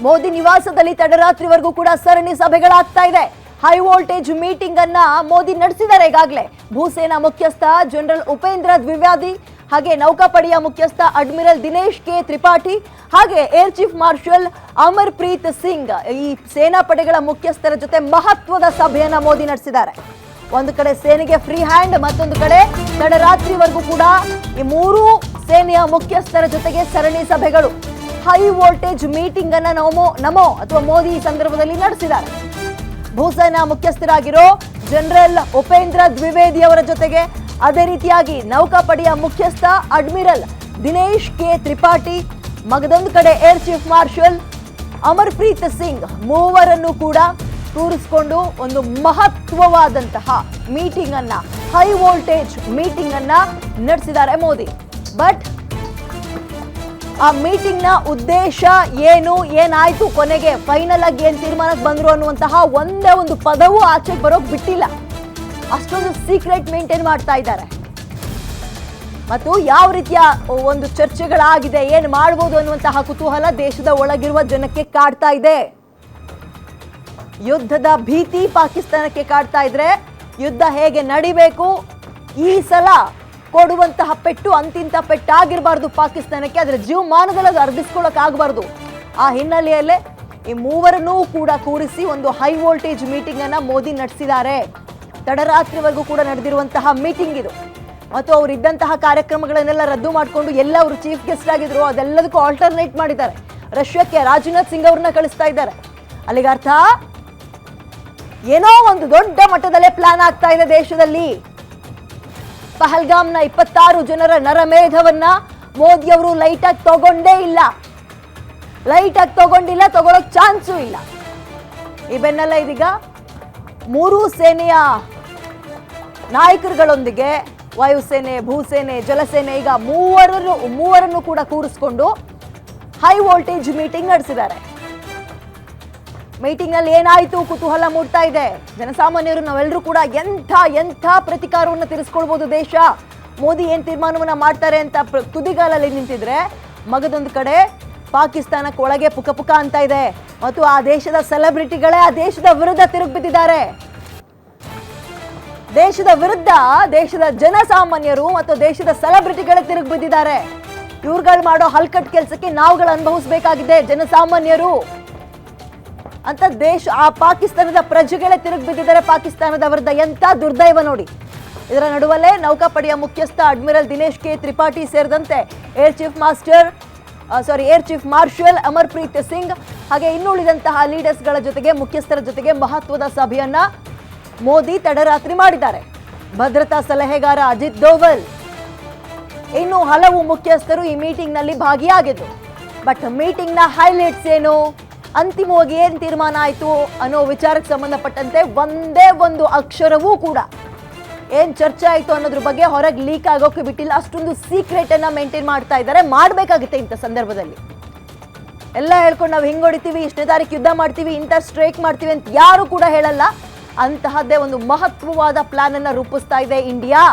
ಮೋದಿ ನಿವಾಸದಲ್ಲಿ ತಡರಾತ್ರಿವರೆಗೂ ಕೂಡ ಸರಣಿ ಸಭೆಗಳಾಗ್ತಾ ಇದೆ. ಹೈ ವೋಲ್ಟೇಜ್ ಮೀಟಿಂಗ್ ಅನ್ನ ಮೋದಿ ನಡೆಸಿದ್ದಾರೆ. ಈಗಾಗಲೇ ಭೂಸೇನಾ ಮುಖ್ಯಸ್ಥ ಜನರಲ್ ಉಪೇಂದ್ರ ದ್ವಿವೇದಿ, ಹಾಗೆ ನೌಕಾಪಡೆಯ ಮುಖ್ಯಸ್ಥ ಅಡ್ಮಿರಲ್ ದಿನೇಶ್ ಕೆ ತ್ರಿಪಾಠಿ, ಹಾಗೆ air chief marshal Amarpreet Singh, ಈ ಸೇನಾ ಪಡೆಗಳ ಮುಖ್ಯಸ್ಥರ ಜೊತೆ ಮಹತ್ವದ ಸಭೆಯನ್ನ ಮೋದಿ ನಡೆಸಿದ್ದಾರೆ. ಒಂದು ಕಡೆ ಸೇನೆಗೆ ಫ್ರೀ ಹ್ಯಾಂಡ್, ಮತ್ತೊಂದು ಕಡೆ ತಡರಾತ್ರಿವರೆಗೂ ಕೂಡ ಈ ಮೂರು ಸೇನೆಯ ಮುಖ್ಯಸ್ಥರ ಜೊತೆಗೆ ಸರಣಿ ಸಭೆಗಳು. ಹೈ ವೋಲ್ಟೇಜ್ ಮೀಟಿಂಗ್ ಅನ್ನ ನಮೋ ಅಥವಾ ಮೋದಿ ಈ ಸಂದರ್ಭದಲ್ಲಿ ನಡೆಸಿದ್ದಾರೆ. ಭೂಸೇನಾ ಮುಖ್ಯಸ್ಥರಾಗಿರೋ ಜನರಲ್ ಉಪೇಂದ್ರ ದ್ವಿವೇದಿ ಅವರ ಜೊತೆಗೆ, ಅದೇ ರೀತಿಯಾಗಿ ನೌಕಾಪಡೆಯ ಮುಖ್ಯಸ್ಥ ಅಡ್ಮಿರಲ್ ದಿನೇಶ್ ಕೆ ತ್ರಿಪಾಠಿ, ಮಗದೊಂದು ಕಡೆ air chief marshal Amarpreet Singh, ಮೂವರನ್ನು ಕೂಡ ಕೂರಿಸಿಕೊಂಡು ಒಂದು ಮಹತ್ವವಾದಂತಹ ಮೀಟಿಂಗ್ ಅನ್ನ, ಹೈ ವೋಲ್ಟೇಜ್ ಮೀಟಿಂಗ್ ಅನ್ನ ನಡೆಸಿದ್ದಾರೆ ಮೋದಿ. ಬಟ್ ಆ ಮೀಟಿಂಗ್ ನ ಉದ್ದೇಶ ಏನು, ಏನಾಯ್ತು, ಕೊನೆಗೆ ಫೈನಲ್ ಆಗಿ ಏನ್ ತೀರ್ಮಾನಕ್ಕೆ ಬಂದ್ರು ಅನ್ನುವಂತಹ ಒಂದೇ ಒಂದು ಪದವೂ ಆಚೆಗೆ ಬರೋಕ್ ಬಿಟ್ಟಿಲ್ಲ. ಅಷ್ಟೊಂದು ಸೀಕ್ರೆಟ್ ಮೇಂಟೈನ್ ಮಾಡ್ತಾ ಇದ್ದಾರೆ. ಮತ್ತು ಯಾವ ರೀತಿಯ ಒಂದು ಚರ್ಚೆಗಳಾಗಿದೆ, ಏನ್ ಮಾಡಬಹುದು ಅನ್ನುವಂತಹ ಕುತೂಹಲ ದೇಶದ ಒಳಗಿರುವ ಜನಕ್ಕೆ ಕಾಡ್ತಾ ಇದೆ. ಯುದ್ಧದ ಭೀತಿ ಪಾಕಿಸ್ತಾನಕ್ಕೆ ಕಾಡ್ತಾ ಇದ್ರೆ ಯುದ್ಧ ಹೇಗೆ ನಡಿಬೇಕು, ಈ ಸಲ ಕೊಡುವಂತಹ ಪೆಟ್ಟು ಅಂತಿಂತ ಪೆಟ್ಟಾಗಿರಬಾರ್ದು ಪಾಕಿಸ್ತಾನಕ್ಕೆ, ಅದರ ಜೀವಮಾನದಲ್ಲಿ ಅದು ಅರ್ಧಿಸ್ಕೊಳ್ಳೋಕೆ ಆಗಬಾರ್ದು. ಆ ಹಿನ್ನೆಲೆಯಲ್ಲೇ ಈ ಮೂವರನ್ನೂ ಕೂಡ ಕೂರಿಸಿ ಒಂದು ಹೈ ವೋಲ್ಟೇಜ್ ಮೀಟಿಂಗ್ ಅನ್ನ ಮೋದಿ ನಡೆಸಿದ್ದಾರೆ. ತಡರಾತ್ರಿವರೆಗೂ ಕೂಡ ನಡೆದಿರುವಂತಹ ಮೀಟಿಂಗ್ ಇದು. ಮತ್ತು ಅವರು ಇದ್ದಂತಹ ಕಾರ್ಯಕ್ರಮಗಳನ್ನೆಲ್ಲ ರದ್ದು ಮಾಡಿಕೊಂಡು ಎಲ್ಲ ಅವರು ಚೀಫ್ ಗೆಸ್ಟ್ ಆಗಿದ್ರು ಅದೆಲ್ಲದಕ್ಕೂ ಆಲ್ಟರ್ನೇಟ್ ಮಾಡಿದ್ದಾರೆ. ರಷ್ಯಾಕ್ಕೆ ರಾಜನಾಥ್ ಸಿಂಗ್ ಅವ್ರನ್ನ ಕಳಿಸ್ತಾ ಇದ್ದಾರೆ. ಅಲ್ಲಿಗೆ ಅರ್ಥ ಏನೋ ಒಂದು ದೊಡ್ಡ ಮಟ್ಟದಲ್ಲೇ ಪ್ಲಾನ್ ಆಗ್ತಾ ಇದೆ ದೇಶದಲ್ಲಿ. ಪಹಲ್ಗಾಮ್ನ 26 ಜನರ ನರಮೇಧವನ್ನ ಮೋದಿ ಅವರು ಲೈಟ್ ಆಗಿ ತಗೊಂಡೇ ಇಲ್ಲ, ತಗೊಳ್ಳೋಕ್ ಚಾನ್ಸೂ ಇಲ್ಲ. ಈ ಬೆನ್ನಲ್ಲ ಇದೀಗ ಮೂರೂ ಸೇನೆಯ ನಾಯಕರುಗಳೊಂದಿಗೆ ವಾಯುಸೇನೆ, ಭೂಸೇನೆ, ಜಲಸೇನೆ, ಈಗ ಮೂವರನ್ನು ಕೂಡ ಕೂರಿಸಿಕೊಂಡು ಹೈ ವೋಲ್ಟೇಜ್ ಮೀಟಿಂಗ್ ನಡೆಸಿದ್ದಾರೆ. ಮೀಟಿಂಗ್ ನಲ್ಲಿ ಏನಾಯ್ತು ಕುತೂಹಲ ಮೂಡ್ತಾ ಇದೆ. ಜನಸಾಮಾನ್ಯರು ನಾವೆಲ್ಲರೂ ಕೂಡ ಎಂಥ ಪ್ರತಿಕಾರವನ್ನು ತೀರಿಸ್ಕೊಳ್ಬಹುದು ದೇಶ, ಮೋದಿ ಏನ್ ತೀರ್ಮಾನವನ್ನ ಮಾಡ್ತಾರೆ ಅಂತ ತುದಿಗಾಲಲ್ಲಿ ನಿಂತಿದ್ರೆ, ಮಗದೊಂದು ಕಡೆ ಪಾಕಿಸ್ತಾನಕ್ಕೆ ಒಳಗೆ ಪುಕ ಪುಕ ಅಂತ ಇದೆ. ಮತ್ತು ಆ ದೇಶದ ಸೆಲೆಬ್ರಿಟಿಗಳೇ ಆ ದೇಶದ ವಿರುದ್ಧ ತಿರುಗಿ ಬಿದ್ದಿದ್ದಾರೆ. ದೇಶದ ವಿರುದ್ಧ ದೇಶದ ಜನಸಾಮಾನ್ಯರು ಮತ್ತು ದೇಶದ ಸೆಲೆಬ್ರಿಟಿಗಳೇ ತಿರುಗಿ ಬಿದ್ದಿದ್ದಾರೆ. ಇವ್ರುಗಳು ಮಾಡೋ ಹಲ್ಕಟ್ ಕೆಲಸಕ್ಕೆ ನಾವುಗಳು ಅನುಭವಿಸಬೇಕಾಗಿದೆ ಜನಸಾಮಾನ್ಯರು ಅಂತ ಆ ಪಾಕಿಸ್ತಾನದ ಪ್ರಜೆಗಳೇ ತಿರುಗಿ ಬಿದ್ದಿದ್ದಾರೆ ಪಾಕಿಸ್ತಾನದ ವಿರುದ್ಧ. ಎಂತ ದುರ್ದೈವ ನೋಡಿ. ಇದರ ನಡುವಲ್ಲೇ ನೌಕಾಪಡೆಯ ಮುಖ್ಯಸ್ಥ ಅಡ್ಮಿರಲ್ ದಿನೇಶ್ ಕೆ ತ್ರಿಪಾಠಿ ಸೇರಿದಂತೆ air chief marshal Amarpreet Singh, ಹಾಗೆ ಇನ್ನುಳಿದಂತಹ ಲೀಡರ್ಸ್ಗಳ ಜೊತೆಗೆ, ಮುಖ್ಯಸ್ಥರ ಜೊತೆಗೆ ಮಹತ್ವದ ಸಭೆಯನ್ನ ಮೋದಿ ತಡರಾತ್ರಿ ಮಾಡಿದ್ದಾರೆ. ಭದ್ರತಾ ಸಲಹೆಗಾರ ಅಜಿತ್ ದೋವಲ್, ಇನ್ನು ಹಲವು ಮುಖ್ಯಸ್ಥರು ಈ ಮೀಟಿಂಗ್ ನಲ್ಲಿ ಭಾಗಿಯಾಗಿದ್ರು. ಬಟ್ ಮೀಟಿಂಗ್ ನ ಹೈಲೈಟ್ಸ್ ಏನು, ಅಂತಿಮವಾಗಿ ಏನ್ ತೀರ್ಮಾನ ಆಯ್ತು ಅನ್ನೋ ವಿಚಾರಕ್ಕೆ ಸಂಬಂಧಪಟ್ಟಂತೆ ಒಂದೇ ಒಂದು ಅಕ್ಷರವೂ ಕೂಡ ಏನ್ ಚರ್ಚೆ ಆಯ್ತು ಅನ್ನೋದ್ರ ಬಗ್ಗೆ ಹೊರಗೆ ಲೀಕ್ ಆಗೋಕೆ ಬಿಟ್ಟಿಲ್ಲ. ಅಷ್ಟೊಂದು ಸೀಕ್ರೆಟ್ ಅನ್ನ ಮೇಂಟೈನ್ ಮಾಡ್ತಾ ಇದ್ದಾರೆ. ಮಾಡ್ಬೇಕಾಗುತ್ತೆ ಇಂಥ ಸಂದರ್ಭದಲ್ಲಿ. ಎಲ್ಲ ಹೇಳ್ಕೊಂಡು ನಾವು ಹಿಂಗ್ ಹೊಡಿತೀವಿ, ಇಷ್ಟನೇ ತಾರೀಕು ಯುದ್ಧ ಮಾಡ್ತೀವಿ, ಇಂಥ ಸ್ಟ್ರೈಕ್ ಮಾಡ್ತೀವಿ ಅಂತ ಯಾರು ಕೂಡ ಹೇಳಲ್ಲ. ಅಂತಹದ್ದೇ ಒಂದು ಮಹತ್ವವಾದ ಪ್ಲಾನ್ ಅನ್ನ ರೂಪಿಸ್ತಾ ಇದೆ ಇಂಡಿಯಾ.